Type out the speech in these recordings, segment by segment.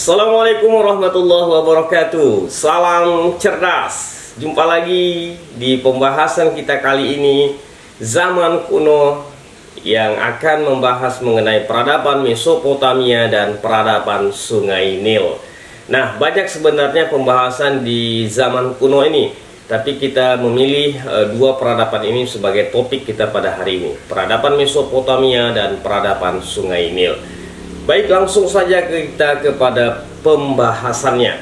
Assalamualaikum warahmatullahi wabarakatuh. Salam cerdas. Jumpa lagi di pembahasan kita kali ini, zaman kuno, yang akan membahas mengenai peradaban Mesopotamia dan peradaban Sungai Nil. Nah, banyak sebenarnya pembahasan di zaman kuno ini, tapi kita memilih dua peradaban ini sebagai topik kita pada hari ini, peradaban Mesopotamia dan peradaban Sungai Nil. Baik, langsung saja kita kepada pembahasannya.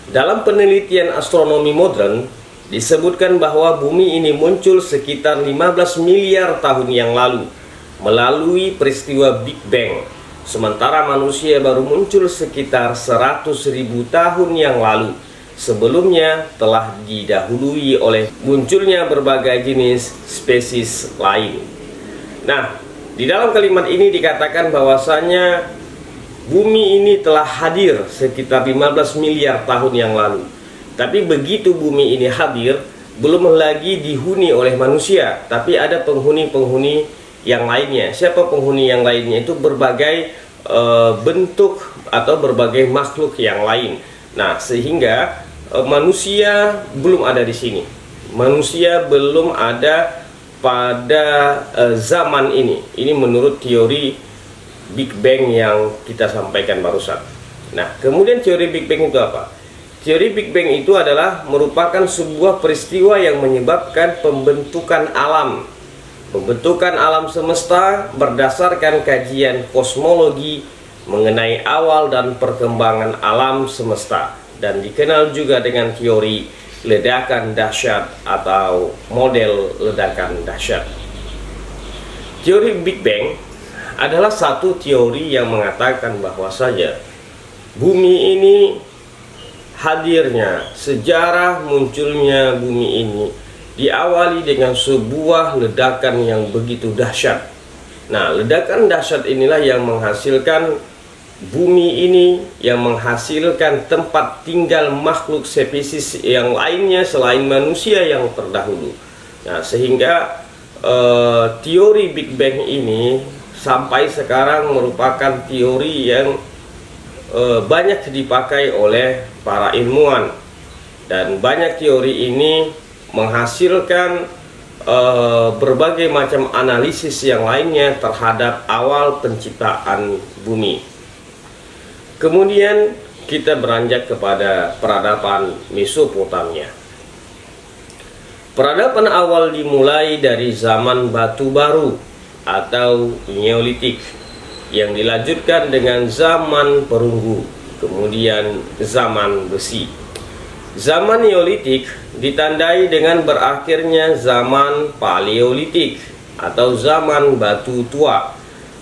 Dalam penelitian astronomi modern disebutkan bahwa bumi ini muncul sekitar 15 miliar tahun yang lalu melalui peristiwa Big Bang, sementara manusia baru muncul sekitar 100.000 tahun yang lalu. Sebelumnya telah didahului oleh munculnya berbagai jenis spesies lain. Nah, di dalam kalimat ini dikatakan bahwasanya bumi ini telah hadir sekitar 15 miliar tahun yang lalu. Tapi begitu bumi ini hadir, belum lagi dihuni oleh manusia, tapi ada penghuni-penghuni yang lainnya. Siapa penghuni yang lainnya? Itu berbagai bentuk atau berbagai makhluk yang lain. Nah, sehingga manusia belum ada di sini. Manusia belum ada pada zaman ini. Ini menurut teori Big Bang yang kita sampaikan barusan. Nah, kemudian teori Big Bang itu apa? Teori Big Bang itu adalah merupakan sebuah peristiwa yang menyebabkan pembentukan alam. Pembentukan alam semesta berdasarkan kajian kosmologi mengenai awal dan perkembangan alam semesta, dan dikenal juga dengan teori ledakan dahsyat atau model ledakan dahsyat. Teori Big Bang adalah satu teori yang mengatakan bahwasanya bumi ini hadirnya, sejarah munculnya bumi ini diawali dengan sebuah ledakan yang begitu dahsyat. Nah, ledakan dahsyat inilah yang menghasilkan bumi ini, yang menghasilkan tempat tinggal makhluk spesies yang lainnya selain manusia yang terdahulu. Nah, sehingga teori Big Bang ini sampai sekarang merupakan teori yang banyak dipakai oleh para ilmuwan, dan banyak teori ini menghasilkan berbagai macam analisis yang lainnya terhadap awal penciptaan bumi. Kemudian kita beranjak kepada peradaban Mesopotamia. Peradaban awal dimulai dari zaman batu baru atau Neolitik, yang dilanjutkan dengan zaman perunggu, kemudian zaman besi. Zaman Neolitik ditandai dengan berakhirnya zaman Paleolitik atau zaman batu tua.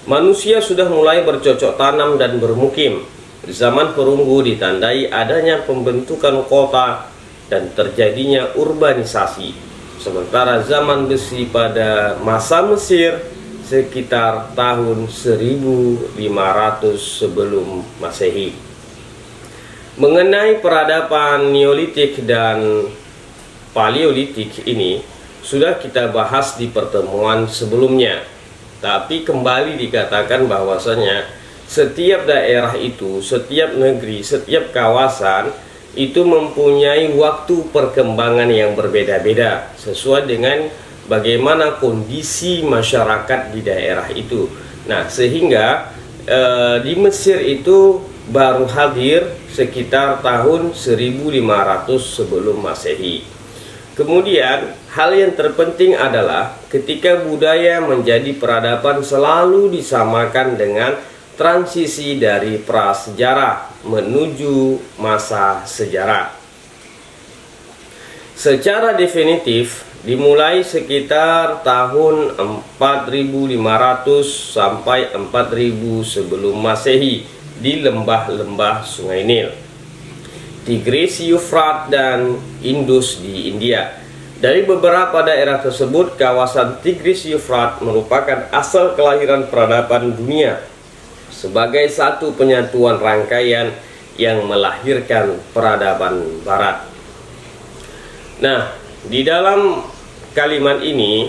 Manusia sudah mulai bercocok tanam dan bermukim. Zaman perunggu ditandai adanya pembentukan kota dan terjadinya urbanisasi. Sementara zaman besi pada masa Mesir sekitar tahun 1500 sebelum Masehi. Mengenai peradaban Neolitik dan Paleolitik ini sudah kita bahas di pertemuan sebelumnya. Tapi kembali dikatakan bahwasanya setiap daerah itu, setiap negeri, setiap kawasan itu mempunyai waktu perkembangan yang berbeda-beda sesuai dengan bagaimana kondisi masyarakat di daerah itu. Nah, sehingga di Mesir itu baru hadir sekitar tahun 1500 sebelum Masehi. Kemudian hal yang terpenting adalah ketika budaya menjadi peradaban selalu disamakan dengan transisi dari prasejarah menuju masa sejarah. Secara definitif dimulai sekitar tahun 4500 sampai 4000 sebelum Masehi di lembah-lembah Sungai Nil, Tigris, Yufrat, dan Indus di India. Dari beberapa daerah tersebut, kawasan Tigris Yufrat merupakan asal kelahiran peradaban dunia sebagai satu penyatuan rangkaian yang melahirkan peradaban barat. Nah, di dalam kalimat ini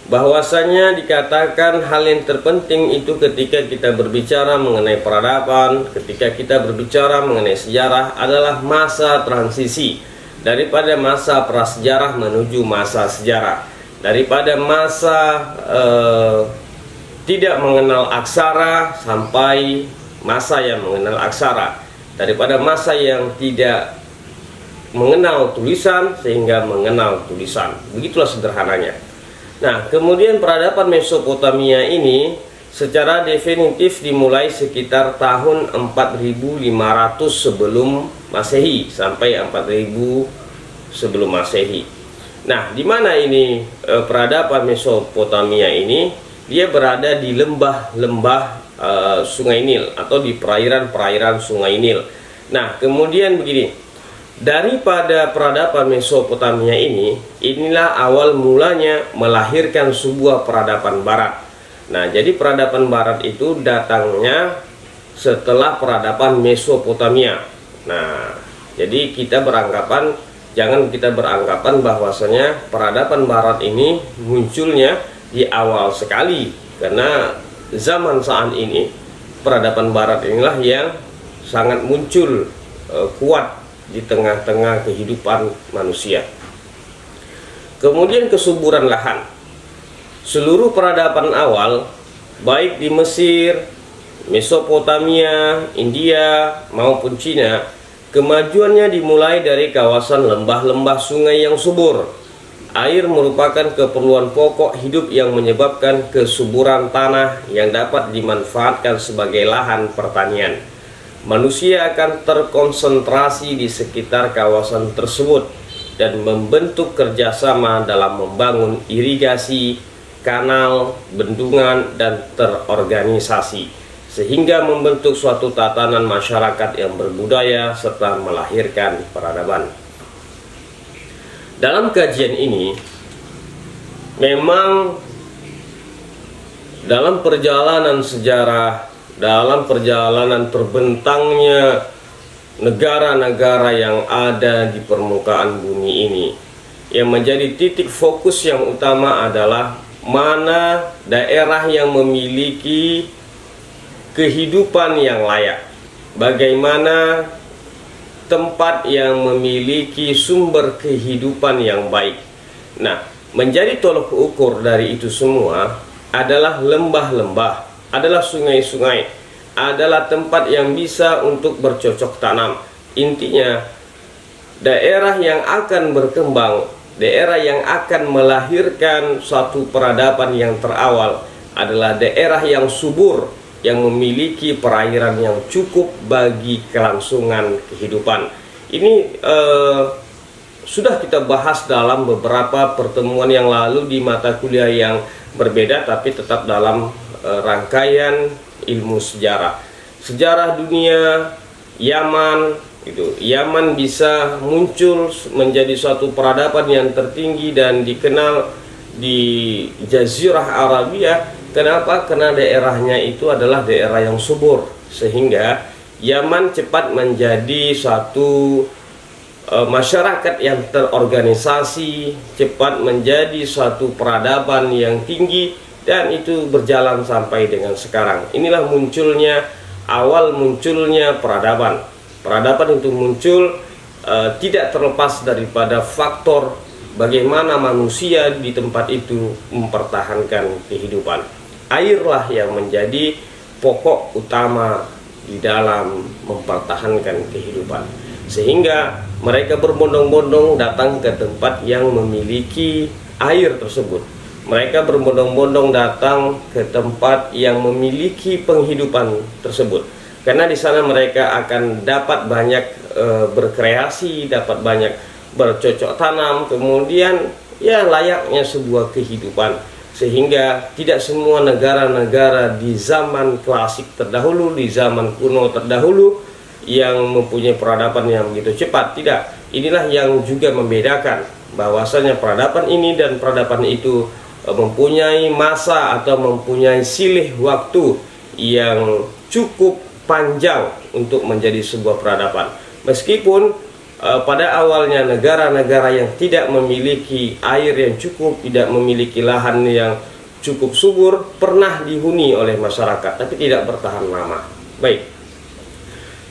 bahwasanya dikatakan hal yang terpenting itu ketika kita berbicara mengenai peradaban, ketika kita berbicara mengenai sejarah adalah masa transisi daripada masa prasejarah menuju masa sejarah, daripada masa tidak mengenal aksara sampai masa yang mengenal aksara, daripada masa yang tidak mengenal tulisan sehingga mengenal tulisan. Begitulah sederhananya. Nah, kemudian peradaban Mesopotamia ini secara definitif dimulai sekitar tahun 4500 sebelum Masehi sampai 4000 sebelum Masehi. Nah, di mana ini peradaban Mesopotamia ini? Dia berada di lembah-lembah Sungai Nil atau di perairan-perairan Sungai Nil. Nah, kemudian begini. Daripada peradaban Mesopotamia ini, inilah awal mulanya melahirkan sebuah peradaban barat. Nah, jadi peradaban barat itu datangnya setelah peradaban Mesopotamia. Nah, jadi jangan kita beranggapan bahwasanya peradaban barat ini munculnya di awal sekali, karena zaman saat ini peradaban barat inilah yang sangat muncul kuat di tengah-tengah kehidupan manusia. Kemudian kesuburan lahan. Seluruh peradaban awal baik di Mesir, Mesopotamia, India maupun Cina, kemajuannya dimulai dari kawasan lembah-lembah sungai yang subur. Air merupakan keperluan pokok hidup yang menyebabkan kesuburan tanah yang dapat dimanfaatkan sebagai lahan pertanian. Manusia akan terkonsentrasi di sekitar kawasan tersebut dan membentuk kerjasama dalam membangun irigasi, kanal, bendungan, dan terorganisasi, sehingga membentuk suatu tatanan masyarakat yang berbudaya serta melahirkan peradaban. Dalam kajian ini, memang dalam perjalanan sejarah, dalam perjalanan terbentangnya negara-negara yang ada di permukaan bumi ini, yang menjadi titik fokus yang utama adalah mana daerah yang memiliki kehidupan yang layak, bagaimana tempat yang memiliki sumber kehidupan yang baik. Nah, menjadi tolok ukur dari itu semua adalah lembah-lembah, adalah sungai-sungai, adalah tempat yang bisa untuk bercocok tanam. Intinya, daerah yang akan berkembang, daerah yang akan melahirkan suatu peradaban yang terawal adalah daerah yang subur, yang memiliki perairan yang cukup bagi kelangsungan kehidupan. Ini sudah kita bahas dalam beberapa pertemuan yang lalu di mata kuliah yang berbeda, tapi tetap dalam rangkaian ilmu sejarah. Sejarah dunia, Yaman, Yaman bisa muncul menjadi suatu peradaban yang tertinggi dan dikenal di Jazirah Arabia. Kenapa? Karena daerahnya itu adalah daerah yang subur, sehingga Yaman cepat menjadi suatu masyarakat yang terorganisasi, cepat menjadi suatu peradaban yang tinggi, dan itu berjalan sampai dengan sekarang. Inilah munculnya, awal munculnya peradaban. Peradaban itu muncul tidak terlepas daripada faktor bagaimana manusia di tempat itu mempertahankan kehidupan. Airlah yang menjadi pokok utama di dalam mempertahankan kehidupan, sehingga mereka berbondong-bondong datang ke tempat yang memiliki air tersebut. Mereka berbondong-bondong datang ke tempat yang memiliki penghidupan tersebut, karena di sana mereka akan dapat banyak berkreasi, dapat banyak bercocok tanam, kemudian ya layaknya sebuah kehidupan. Sehingga tidak semua negara-negara di zaman klasik terdahulu, di zaman kuno terdahulu yang mempunyai peradaban yang begitu cepat. Tidak, inilah yang juga membedakan bahwasanya peradaban ini dan peradaban itu mempunyai masa atau mempunyai silih waktu yang cukup panjang untuk menjadi sebuah peradaban. Meskipun pada awalnya negara-negara yang tidak memiliki air yang cukup, tidak memiliki lahan yang cukup subur, pernah dihuni oleh masyarakat, tapi tidak bertahan lama. Baik,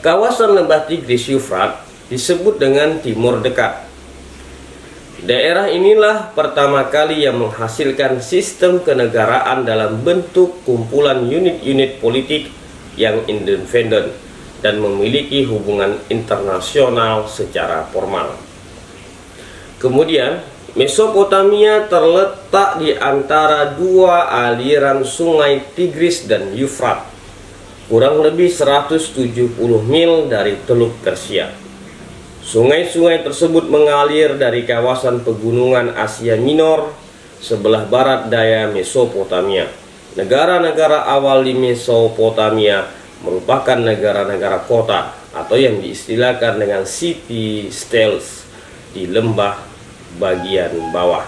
kawasan lembah Tigris Yufrat disebut dengan Timur Dekat. Daerah inilah pertama kali yang menghasilkan sistem kenegaraan dalam bentuk kumpulan unit-unit politik yang independen dan memiliki hubungan internasional secara formal. Kemudian, Mesopotamia terletak di antara dua aliran sungai Tigris dan Yufrat, kurang lebih 170 mil dari Teluk Persia. Sungai-sungai tersebut mengalir dari kawasan pegunungan Asia Minor sebelah barat daya Mesopotamia. Negara-negara awal di Mesopotamia merupakan negara-negara kota atau yang diistilahkan dengan city-states di lembah bagian bawah.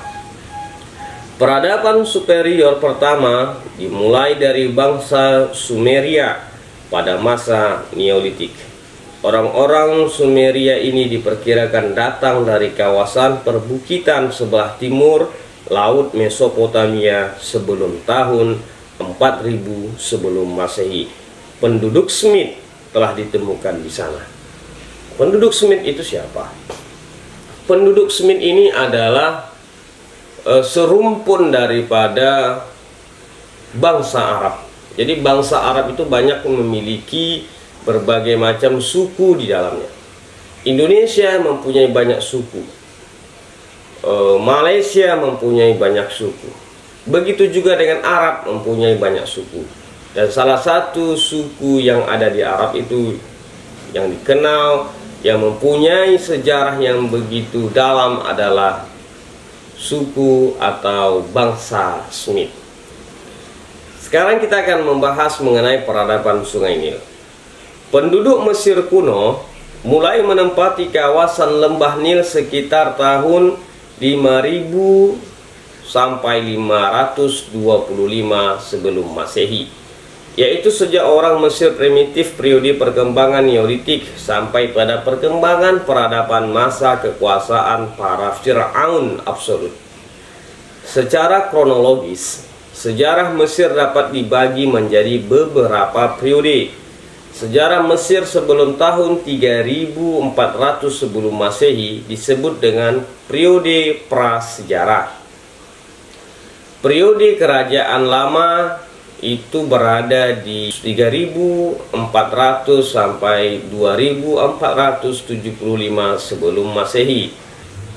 Peradaban superior pertama dimulai dari bangsa Sumeria pada masa Neolitik. Orang-orang Sumeria ini diperkirakan datang dari kawasan perbukitan sebelah timur Laut Mesopotamia sebelum tahun 4000 sebelum Masehi. Penduduk Semit telah ditemukan di sana. Penduduk Semit itu siapa? Penduduk Semit ini adalah serumpun daripada bangsa Arab. Jadi bangsa Arab itu banyak memiliki berbagai macam suku di dalamnya. Indonesia mempunyai banyak suku, Malaysia mempunyai banyak suku, begitu juga dengan Arab mempunyai banyak suku. Dan salah satu suku yang ada di Arab itu yang dikenal, yang mempunyai sejarah yang begitu dalam adalah suku atau bangsa Semit. Sekarang kita akan membahas mengenai peradaban Sungai Nil. Penduduk Mesir kuno mulai menempati kawasan lembah Nil sekitar tahun 5000 sampai 525 sebelum Masehi, yaitu sejak orang Mesir primitif periode perkembangan Neolitik sampai pada perkembangan peradaban masa kekuasaan para Fir'aun absolut. Secara kronologis, sejarah Mesir dapat dibagi menjadi beberapa periode. Sejarah Mesir sebelum tahun 3400 sebelum Masehi disebut dengan periode prasejarah. Periode kerajaan lama itu berada di 3400 sampai 2475 sebelum Masehi.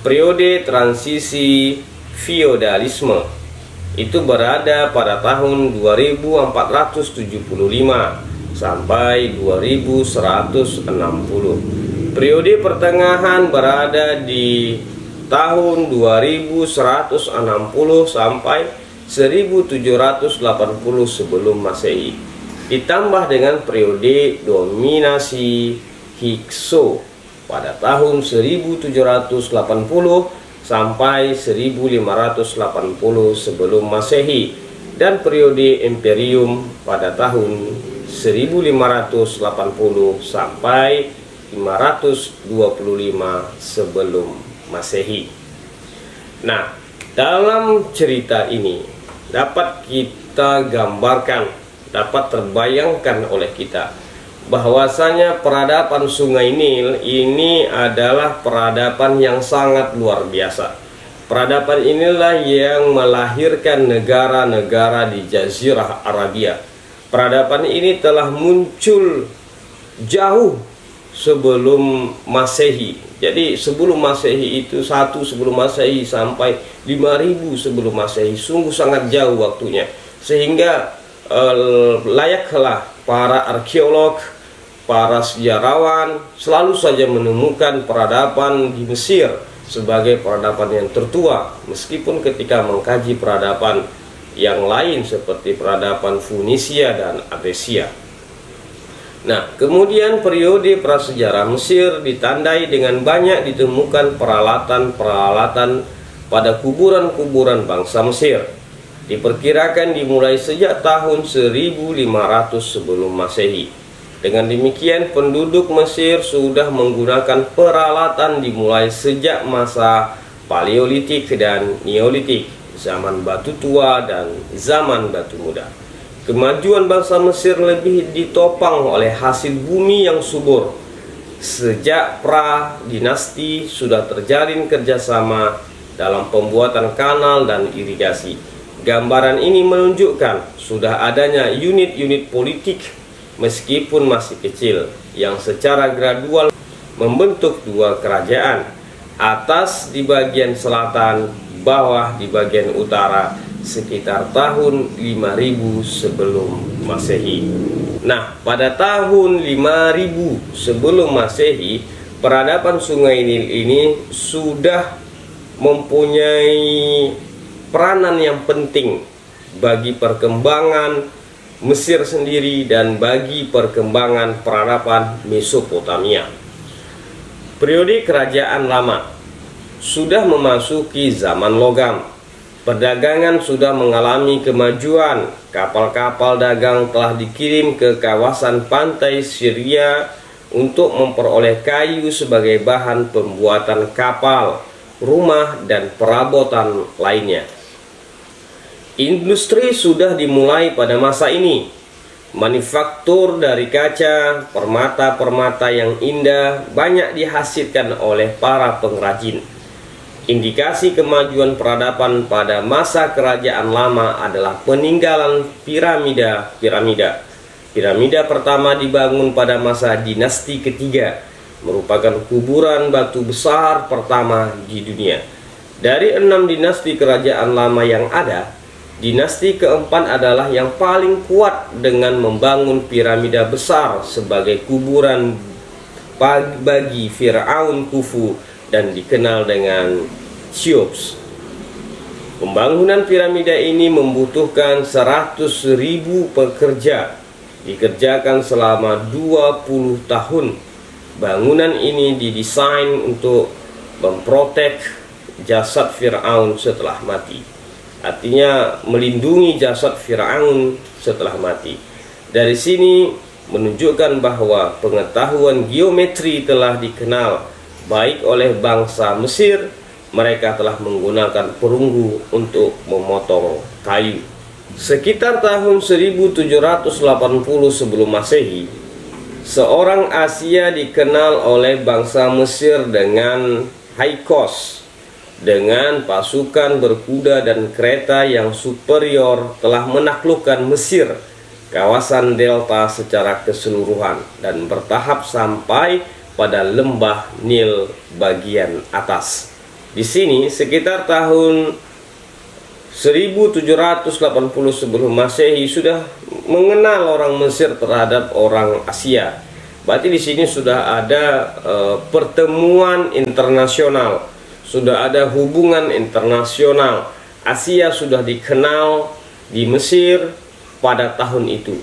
Periode transisi feodalisme itu berada pada tahun 2475 sampai 2160. Periode pertengahan berada di tahun 2160 sampai 1780 sebelum Masehi. Ditambah dengan periode dominasi Hyksos pada tahun 1780 sampai 1580 sebelum Masehi, dan periode Imperium pada tahun 1580 sampai 525 sebelum Masehi. Nah, dalam cerita ini dapat kita gambarkan, dapat terbayangkan oleh kita bahwasanya peradaban Sungai Nil ini adalah peradaban yang sangat luar biasa. Peradaban inilah yang melahirkan negara-negara di Jazirah Arabia. Peradaban ini telah muncul jauh sebelum Masehi. Jadi sebelum Masehi itu 1 sebelum Masehi sampai 5000 sebelum Masehi, sungguh sangat jauh waktunya. Sehingga layaklah para arkeolog, para sejarawan selalu saja menemukan peradaban di Mesir sebagai peradaban yang tertua, meskipun ketika mengkaji peradaban yang lain seperti peradaban Funisia dan Abesia. Nah, kemudian periode prasejarah Mesir ditandai dengan banyak ditemukan peralatan-peralatan pada kuburan-kuburan bangsa Mesir. Diperkirakan dimulai sejak tahun 1500 sebelum Masehi. Dengan demikian, penduduk Mesir sudah menggunakan peralatan dimulai sejak masa Paleolitik dan Neolitik, zaman batu tua dan zaman batu muda. Kemajuan bangsa Mesir lebih ditopang oleh hasil bumi yang subur. Sejak pra-dinasti sudah terjalin kerjasama dalam pembuatan kanal dan irigasi. Gambaran ini menunjukkan sudah adanya unit-unit politik meskipun masih kecil yang secara gradual membentuk dua kerajaan, atas di bagian selatan, bawah di bagian utara, sekitar tahun 5000 sebelum Masehi. Nah, pada tahun 5000 sebelum Masehi, peradaban Sungai Nil ini sudah mempunyai peranan yang penting bagi perkembangan Mesir sendiri dan bagi perkembangan peradaban Mesopotamia. Periode Kerajaan Lama sudah memasuki zaman logam. Perdagangan sudah mengalami kemajuan. Kapal-kapal dagang telah dikirim ke kawasan pantai Syria untuk memperoleh kayu sebagai bahan pembuatan kapal, rumah, dan perabotan lainnya. Industri sudah dimulai pada masa ini. Manufaktur dari kaca, permata-permata yang indah banyak dihasilkan oleh para pengrajin. Indikasi kemajuan peradaban pada masa Kerajaan Lama adalah peninggalan piramida. Piramida pertama dibangun pada masa dinasti ketiga, merupakan kuburan batu besar pertama di dunia. Dari 6 dinasti Kerajaan Lama yang ada, dinasti keempat adalah yang paling kuat dengan membangun piramida besar sebagai kuburan bagi Firaun Khufu dan dikenal dengan Cheops. Pembangunan piramida ini membutuhkan 100.000 pekerja, dikerjakan selama 20 tahun. Bangunan ini didesain untuk memprotek jasad Firaun setelah mati. Artinya melindungi jasad Firaun setelah mati. Dari sini menunjukkan bahwa pengetahuan geometri telah dikenal baik oleh bangsa Mesir. Mereka telah menggunakan perunggu untuk memotong kayu. Sekitar tahun 1780 sebelum Masehi, seorang Asia dikenal oleh bangsa Mesir dengan Hyksos, dengan pasukan berkuda dan kereta yang superior telah menaklukkan Mesir, kawasan delta secara keseluruhan, dan bertahap sampai pada lembah Nil bagian atas. Di sini sekitar tahun 1780 sebelum Masehi sudah mengenal orang Mesir terhadap orang Asia. Berarti di sini sudah ada pertemuan internasional, sudah ada hubungan internasional. Asia sudah dikenal di Mesir pada tahun itu.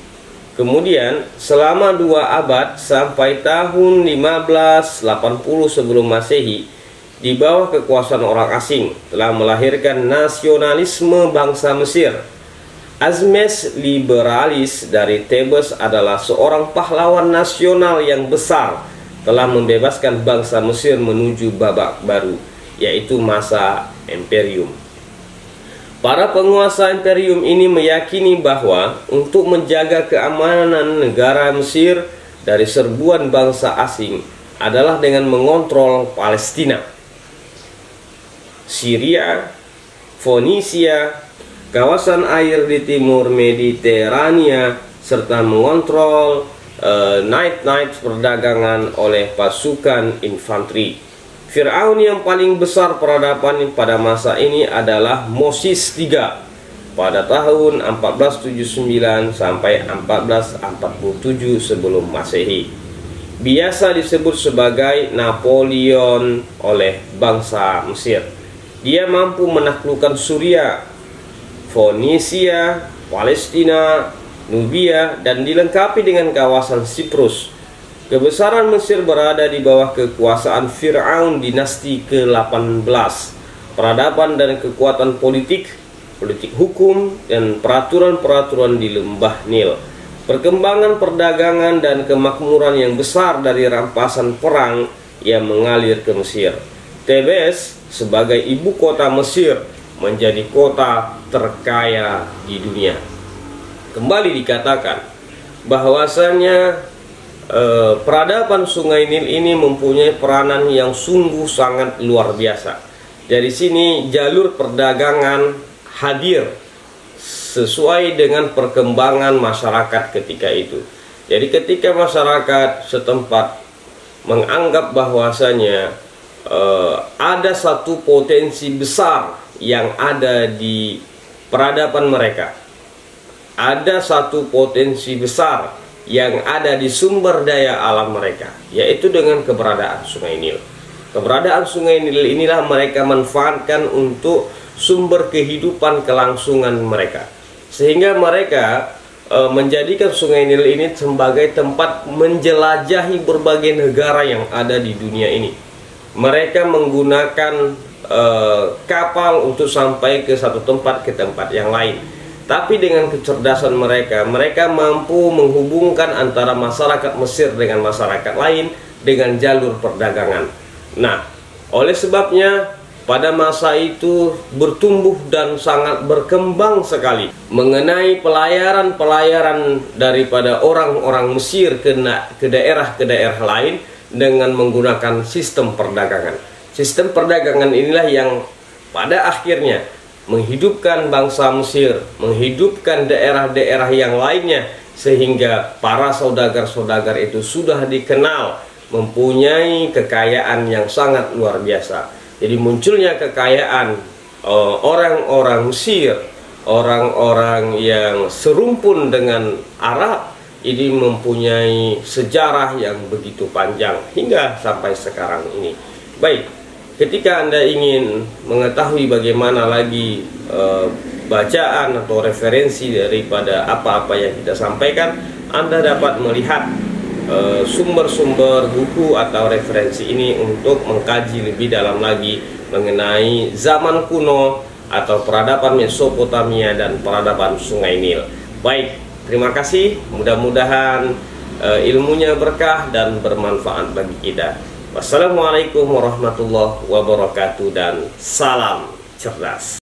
Kemudian selama 2 abad sampai tahun 1580 sebelum Masehi, di bawah kekuasaan orang asing, telah melahirkan nasionalisme bangsa Mesir. Asmes Liberalis dari Thebes adalah seorang pahlawan nasional yang besar, telah membebaskan bangsa Mesir menuju babak baru, yaitu masa imperium. Para penguasa imperium ini meyakini bahwa untuk menjaga keamanan negara Mesir dari serbuan bangsa asing adalah dengan mengontrol Palestina, Syria, Fonisia, kawasan air di timur Mediterania, serta mengontrol night perdagangan oleh pasukan infanteri. Firaun yang paling besar peradaban pada masa ini adalah Moses III pada tahun 1479 sampai 1447 sebelum Masehi. Biasa disebut sebagai Napoleon oleh bangsa Mesir. Dia mampu menaklukkan Suria, Fonisia, Palestina, Nubia, dan dilengkapi dengan kawasan Siprus. Kebesaran Mesir berada di bawah kekuasaan Firaun dinasti ke-18. Peradaban dan kekuatan politik hukum, dan peraturan-peraturan di lembah Nil. Perkembangan perdagangan dan kemakmuran yang besar dari rampasan perang yang mengalir ke Mesir. Thebes sebagai ibu kota Mesir menjadi kota terkaya di dunia. Kembali dikatakan bahwasanya peradaban Sungai Nil ini mempunyai peranan yang sungguh sangat luar biasa. Dari sini jalur perdagangan hadir sesuai dengan perkembangan masyarakat ketika itu. Jadi ketika masyarakat setempat menganggap bahwasanya ada satu potensi besar yang ada di peradaban mereka, ada satu potensi besar yang ada di sumber daya alam mereka, yaitu dengan keberadaan Sungai Nil. Keberadaan Sungai Nil inilah mereka manfaatkan untuk sumber kehidupan kelangsungan mereka, sehingga mereka menjadikan Sungai Nil ini sebagai tempat menjelajahi berbagai negara yang ada di dunia ini. Mereka menggunakan kapal untuk sampai ke satu tempat ke tempat yang lain. Tapi dengan kecerdasan mereka, mereka mampu menghubungkan antara masyarakat Mesir dengan masyarakat lain dengan jalur perdagangan. Nah, oleh sebabnya pada masa itu bertumbuh dan sangat berkembang sekali mengenai pelayaran daripada orang-orang Mesir ke daerah-daerah lain dengan menggunakan sistem perdagangan. Sistem perdagangan inilah yang pada akhirnya menghidupkan bangsa Mesir, menghidupkan daerah-daerah yang lainnya, sehingga para saudagar-saudagar itu sudah dikenal mempunyai kekayaan yang sangat luar biasa. Jadi munculnya kekayaan orang-orang Mesir, orang-orang yang serumpun dengan Arab, ini mempunyai sejarah yang begitu panjang hingga sampai sekarang ini. Baik, ketika Anda ingin mengetahui bagaimana lagi bacaan atau referensi daripada apa-apa yang kita sampaikan, Anda dapat melihat sumber-sumber buku atau referensi ini untuk mengkaji lebih dalam lagi mengenai zaman kuno atau peradaban Mesopotamia dan peradaban Sungai Nil. Baik, terima kasih. Mudah-mudahan ilmunya berkah dan bermanfaat bagi kita. Wassalamualaikum warahmatullahi wabarakatuh dan salam cerdas.